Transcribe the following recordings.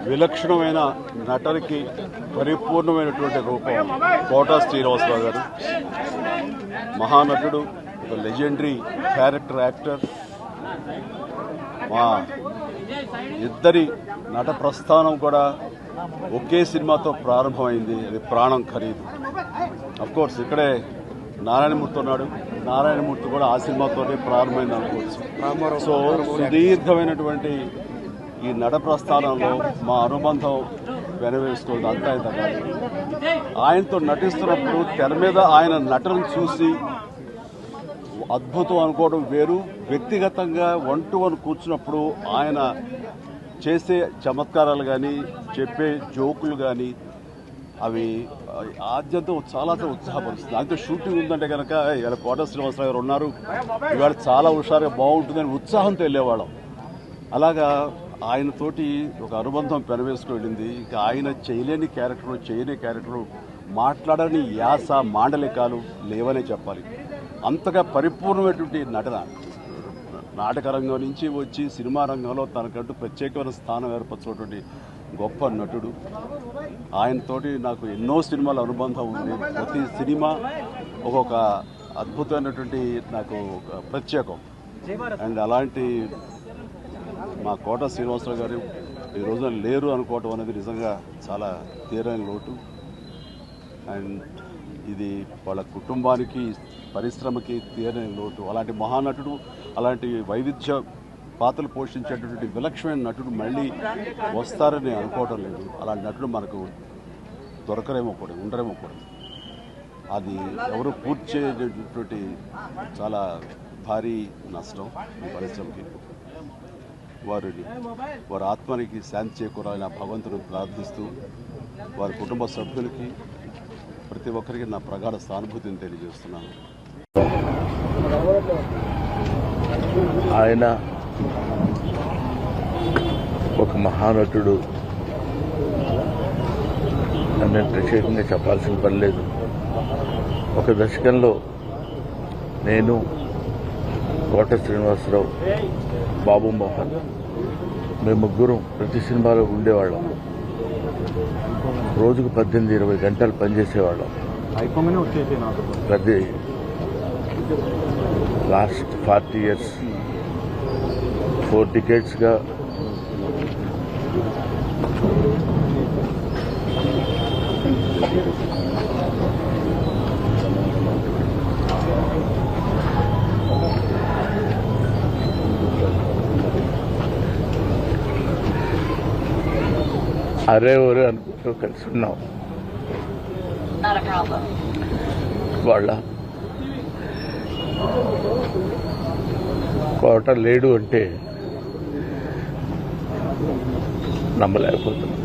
విలక్షణమైన నటనకి పరిపూర్ణమైనటువంటి రూపం కోటా శ్రీనివాసరావు గారు. మహానటుడు, ఒక లెజెండరీ క్యారెక్టర్ యాక్టర్. మా ఇద్దరి నట ప్రస్థానం కూడా ఒకే సినిమాతో ప్రారంభమైంది, అది ప్రాణం ఖరీదు. అఫ్కోర్స్ ఇక్కడే నారాయణమూర్తి ఉన్నాడు, నారాయణమూర్తి కూడా ఆ సినిమాతోనే ప్రారంభమైంది అనుకోవచ్చు. సో సుదీర్ఘమైనటువంటి ఈ నట ప్రస్థానంలో మా అనుబంధం వెనవేసుకోవద్దు, అంతా ఇంత కాదు. ఆయనతో నటిస్తున్నప్పుడు తెర మీద ఆయన నటనను చూసి అద్భుతం అనుకోవడం వేరు, వ్యక్తిగతంగా 1-to-1 కూర్చున్నప్పుడు ఆయన చేసే చమత్కారాలు కానీ చెప్పే జోకులు కానీ అవి ఆద్యంతం చాలా ఉత్సాహపరుస్తుంది. దాంతో షూటింగ్ ఉందంటే కనుక ఇలా కోట శ్రీనివాసరావు గారు ఉన్నారు, ఇవాళ చాలా హుషారుగా బాగుంటుందని ఉత్సాహంతో వెళ్ళేవాళ్ళం. అలాగా ఆయనతోటి ఒక అనుబంధం పెనవేసుకు వెళ్ళింది. ఇక ఆయన చేయలేని క్యారెక్టరు, చేయని క్యారెక్టరు, మాట్లాడని యాస మాండలికాలు లేవనే చెప్పాలి. అంతగా పరిపూర్ణమైనటువంటి నటన. నాటక రంగం నుంచి వచ్చి సినిమా రంగంలో తనకంటూ ప్రత్యేకమైన స్థానం ఏర్పరచుకున్నటువంటి గొప్ప నటుడు. ఆయనతోటి నాకు ఎన్నో సినిమాల అనుబంధం ఉంది. ప్రతి సినిమా ఒక్కొక్క అద్భుతమైనటువంటి నాకు ప్రత్యేకం. అండ్ అలాంటి మా కోట శ్రీనివాసరావు గారు ఈ రోజున లేరు అనుకోవటం అనేది నిజంగా చాలా తీరని లోటు. అండ్ ఇది వాళ్ళ కుటుంబానికి, పరిశ్రమకి తీరని లోటు. అలాంటి మహానటుడు, అలాంటి వైవిధ్య పాత్రలు పోషించేటటువంటి విలక్షణమైన నటుడు మళ్ళీ వస్తారని అనుకోవటం లేదు. అలాంటి నటుడు మనకు దొరకరేమో కూడా, ఉండరేమో కూడా. అది ఎవరు పూర్తి చేయటువంటి చాలా భారీ నష్టం ఈ పరిశ్రమకి. వారి ఆత్మనికి శాంతి చేకూరాలని భగవంతుడు ప్రార్థిస్తూ, వారి కుటుంబ సభ్యులకి, ప్రతి ఒక్కరికి నా ప్రగాఢ సానుభూతిని తెలియజేస్తున్నాను. ఆయన ఒక మహానటుడు అని ప్రత్యేకంగా చెప్పాల్సిన పని లేదు. ఒక దశకంలో నేను, కోట శ్రీనివాసరావు, బాబు మోహన్, మేము ముగ్గురం ప్రతి సినిమాలో ఉండేవాళ్ళం. రోజుకు 18-20 గంటలు పనిచేసేవాళ్ళం. ప్రతి లాస్ట్ 40 years 4 decadesగా అరే ఒరే అనుకుంటూ కలిసి ఉన్నాం. వాళ్ళ కోట లేడు అంటే నమ్మలేకపోతున్నాం.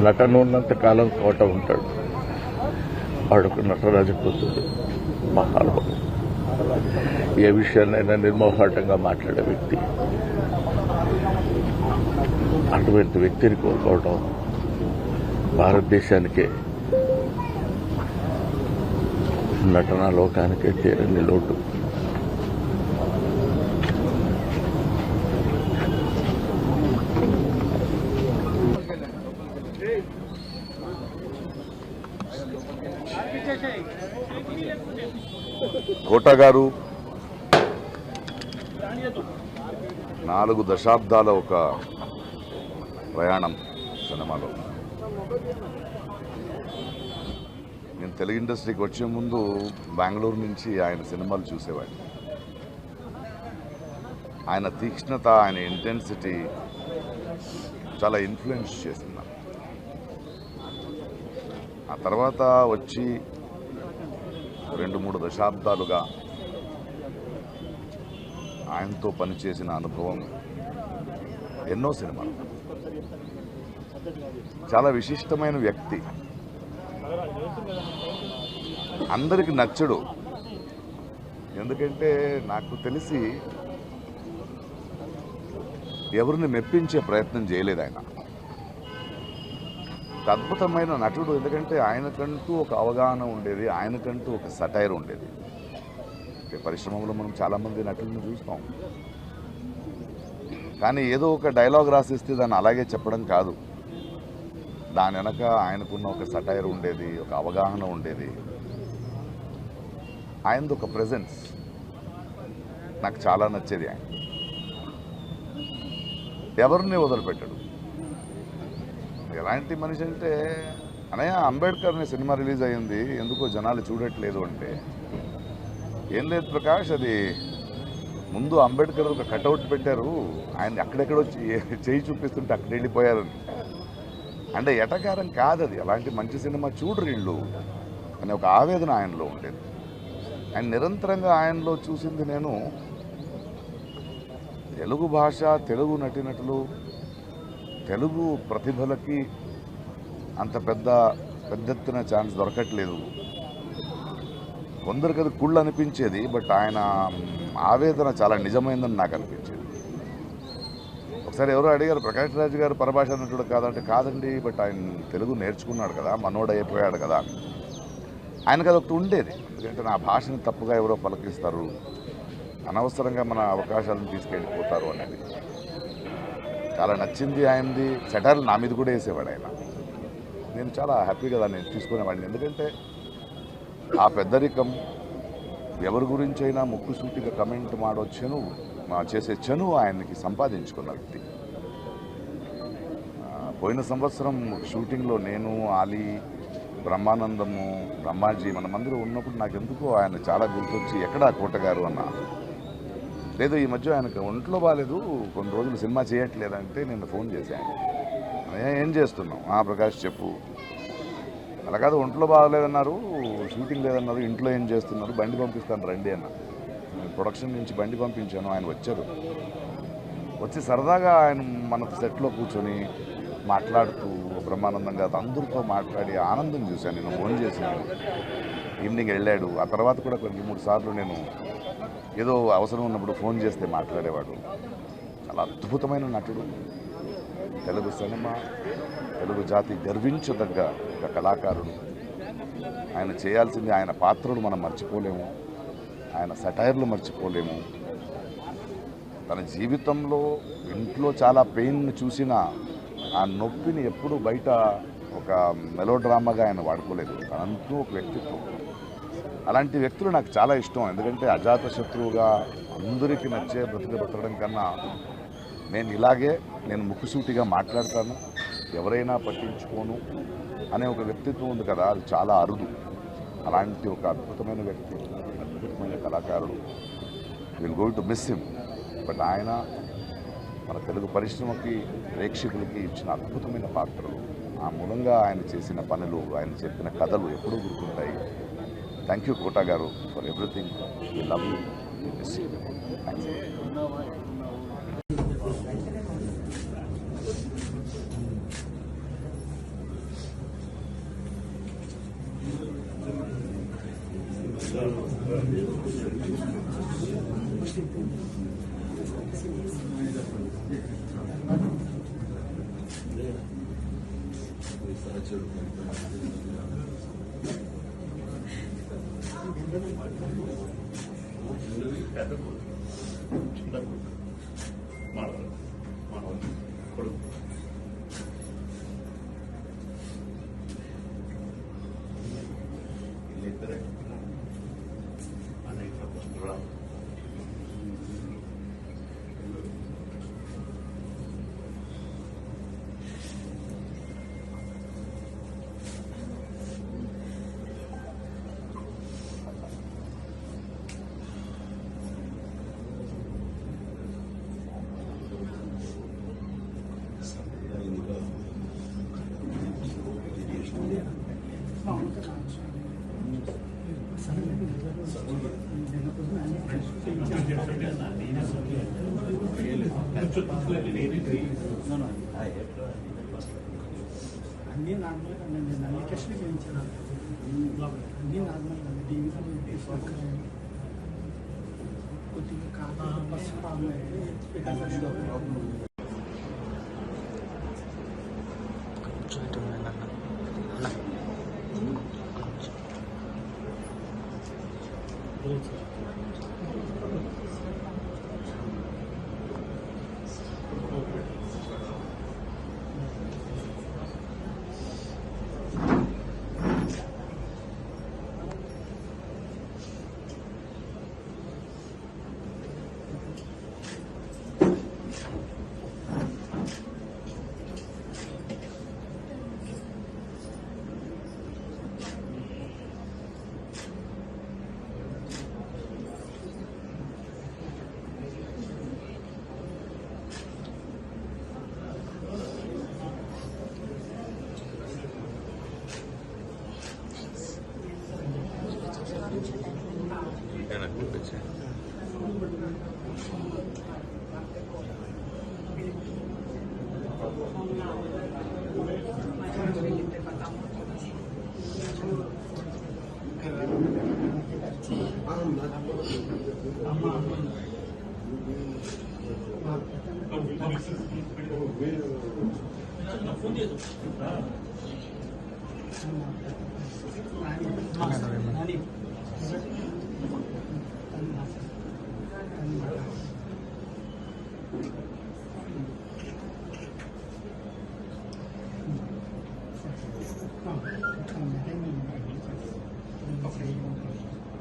నటన ఉన్నంత కాలం కోట ఉంటాడు. వాడొక నటరాజపుత్రుడు, మహానుభావుడు, ఏ విషయాన్నైనా నిర్మోహాటంగా మాట్లాడే వ్యక్తి. అటువంటి వ్యక్తిని కోల్పోవడం భారతదేశానికే, నటనా లోకానికే తీరని లోటు. కోట గారు 4 దశాబ్దాల ఒక ప్రయాణం సినిమాలో. నేను తెలుగు ఇండస్ట్రీకి వచ్చే ముందు బెంగళూరు నుంచి ఆయన సినిమాలు చూసేవాడిని. ఆయన తీక్ష్ణత, ఆయన ఇంటెన్సిటీ చాలా ఇన్ఫ్లుయెన్స్ చేసింది. ఆ తర్వాత వచ్చి 2-3 దశాబ్దాలుగా ఆయనతో పనిచేసిన అనుభవం, ఎన్నో సినిమాలు. చాలా విశిష్టమైన వ్యక్తి, అందరికి నచ్చడు. ఎందుకంటే నాకు తెలిసి ఎవరిని మెప్పించే ప్రయత్నం చేయలేదు ఆయన. ఒక అద్భుతమైన నటుడు. ఎందుకంటే ఆయనకంటూ ఒక అవగాహన ఉండేది, ఆయనకంటూ ఒక సటైర్ ఉండేది. పరిశ్రమలో మనం చాలామంది నటులను చూస్తాం, కానీ ఏదో ఒక డైలాగ్ రాసిస్తే దాన్ని అలాగే చెప్పడం కాదు. దాని వెనక ఆయనకున్న ఒక సటైర్ ఉండేది, ఒక అవగాహన ఉండేది. ఆయనది ఒక ప్రెజెన్స్ నాకు చాలా నచ్చేది. ఆయన ఎవరిని వదిలిపెట్టాడు. ఎలాంటి మనిషి అంటే, అనయ్య అంబేద్కర్ అనే సినిమా రిలీజ్ అయ్యింది, ఎందుకో జనాలు చూడట్లేదు అంటే, ఏం లేదు ప్రకాష్, అది ముందు అంబేద్కర్ ఒక కటౌట్ పెట్టారు, ఆయన అక్కడెక్కడో చేయి చూపిస్తుంటే అక్కడ వెళ్ళిపోయారు. అంటే ఎటకారం కాదు అది, అలాంటి మంచి సినిమా చూడరు వీళ్ళు అనే ఒక ఆవేదన ఆయనలో ఉండేది. ఆయన నిరంతరంగా ఆయనలో చూసింది నేను, తెలుగు భాష, తెలుగు నటీనటులు, తెలుగు ప్రతిభలకి అంత పెద్ద ఎత్తున ఛాన్స్ దొరకట్లేదు. కొందరికి అది కుళ్ళు అనిపించేది, బట్ ఆయన ఆవేదన చాలా నిజమైందని నాకు అనిపించేది. ఒకసారి ఎవరో అడిగారు, ప్రకాష్ రాజ్ గారు పరభాష నటుడు కాదంటే, కాదండి, బట్ ఆయన తెలుగు నేర్చుకున్నాడు కదా, మనోడు అయిపోయాడు కదా అని. ఆయనకు అది ఒకటి ఉండేది. ఎందుకంటే నా భాషని తప్పుగా ఎవరో పలకిస్తారు, అనవసరంగా మన అవకాశాలను తీసుకెళ్ళిపోతారు అనేది చాలా నచ్చింది ఆయనది. సెటర్లు నా మీద కూడా వేసేవాడు ఆయన. నేను చాలా హ్యాపీగా దాన్ని తీసుకునేవాడిని. ఎందుకంటే ఆ పెద్దరికం, ఎవరి గురించి అయినా ముక్కుసూటిగా కమెంట్ మాడొచ్చను చేసే చను ఆయనకి సంపాదించుకున్న వ్యక్తి. పోయిన సంవత్సరం షూటింగ్లో నేను, ఆలీ, బ్రహ్మానందము, బ్రహ్మాజీ మనమందరూ ఉన్నప్పుడు నాకెందుకో ఆయన చాలా గుర్తొచ్చి, ఎక్కడా కోటగారు అన్న. లేదు, ఈ మధ్య ఆయనకు ఒంట్లో బాగాలేదు, కొన్ని రోజులు సినిమా చేయట్లేదంటే నేను ఫోన్ చేశాను. ఏం చేస్తున్నాం? ప్రకాష్ చెప్పు. అలా కాదు, ఒంట్లో బాగాలేదన్నారు, షూటింగ్ లేదన్నారు, ఇంట్లో ఏం చేస్తున్నారు, బండి పంపిస్తాను రండి అన్న. నేను ప్రొడక్షన్ నుంచి బండి పంపించాను, ఆయన వచ్చారు. వచ్చి సరదాగా ఆయన మన సెట్లో కూర్చొని మాట్లాడుతూ బ్రహ్మానందంగా అందరితో మాట్లాడి ఆనందం చూశాను. నేను ఫోన్ చేశాను, ఈవినింగ్ వెళ్ళాడు. ఆ తర్వాత కూడా కొన్ని 3 సార్లు నేను ఏదో అవసరం ఉన్నప్పుడు ఫోన్ చేస్తే మాట్లాడేవాడు. చాలా అద్భుతమైన నటుడు. తెలుగు సినిమా, తెలుగు జాతి గర్వించదగ్గ ఒక కళాకారుడు. ఆయన చేయాల్సింది, ఆయన పాత్రలు మనం మర్చిపోలేము, ఆయన సటైర్లు మర్చిపోలేము. తన జీవితంలో ఇంట్లో చాలా పెయిన్ చూసిన ఆ నొప్పిని ఎప్పుడూ బయట ఒక మెలోడ్రామాగా ఆయన వాడుకోలేదు. తనంటూ ఒక వ్యక్తిత్వం. అలాంటి వ్యక్తులు నాకు చాలా ఇష్టం. ఎందుకంటే అజాత శత్రువుగా అందరికీ నచ్చే బ్రతకడం కన్నా నేను ముక్కుసూటిగా మాట్లాడతాను, ఎవరైనా పట్టించుకోను అనే ఒక వ్యక్తిత్వం ఉంది కదా, అది చాలా అరుదు. అలాంటి ఒక అద్భుతమైన వ్యక్తి, అద్భుతమైన కళాకారుడు. Will going to miss him. But ఆయన మన తెలుగు పరిశ్రమకి, ప్రేక్షకులకి ఇచ్చిన అద్భుతమైన పాత్రలు, ఆ మూలంగా ఆయన చేసిన పనులు, ఆయన చెప్పిన కథలు ఎప్పుడూ గుర్తుంటాయి. థ్యాంక్ యూ కోటా గారు for everything. We love you, we miss you. Thanks. అన్నీ నార్మల్గా నేను అన్ని టెస్టులు చేయించాను. అన్నీ నార్మల్గా టీవీలో కొద్దిగా కాదు పసుపు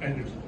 And